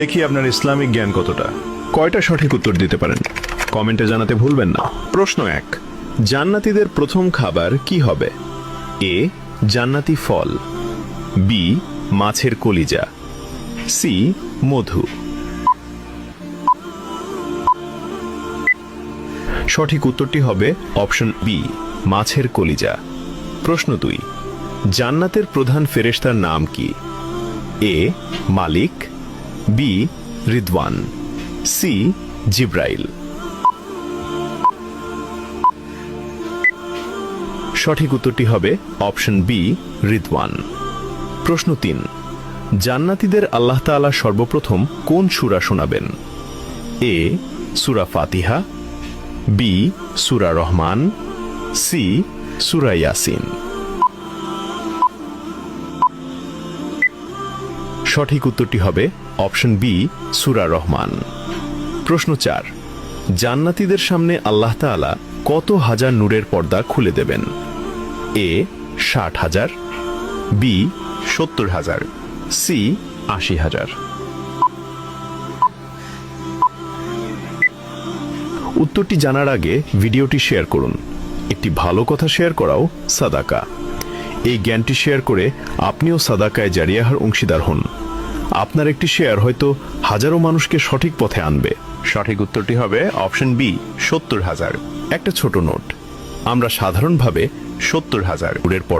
দেখি আপনার ইসলামিক জ্ঞান কতটা। কয়টা সঠিক উত্তর দিতে পারেন কমেন্টে জানাতে ভুলবেন না। প্রশ্ন 1, জান্নাতীদের প্রথম খাবার কি হবে? এ, জান্নাতি ফল, বি, মাছের কলিজা, সি, মধু। সঠিক উত্তরটি হবে অপশন বি, মাছের কলিজা। প্রশ্ন 2, জান্নাতের প্রধান ফেরেশতার নাম কি? এ, মালিক, বি, রিদওয়ান, সি, জিব্রাইল। সঠিক উত্তরটি হবে অপশন বি, রিদওয়ান। প্রশ্ন 3, জান্নাতীদের আল্লাহ তাআলা সর্বপ্রথম কোন সূরা শোনাবেন? এ, সূরা ফাতিহা, বি, সূরা রহমান, সি, সূরা ইয়াসিন। সঠিক উত্তরটি হবে অপশন বি, সূরা রহমান। প্রশ্ন 4, জান্নাতীদের সামনে আল্লাহ তাআলা কত হাজার নূরের পর্দা খুলে দেবেন? এ, 60,000, বি, 70,000, সি, 80,000। উত্তরটি জানার আগে ভিডিওটি শেয়ার করুন। একটি ভালো কথা শেয়ার করাও সাদাকা। এই জ্ঞানটি শেয়ার করে আপনিও সাদাকায়ে জারিয়াহর অংশীদার হন। আপনার একটি শেয়ার হয়তো হাজারো মানুষকে সঠিক পথে আনবে। সঠিক উত্তরটি হবে অপশন বি, 70,000। একটা ছোট নোট, আমরা সাধারণভাবে 70,000 নূরের পর্দা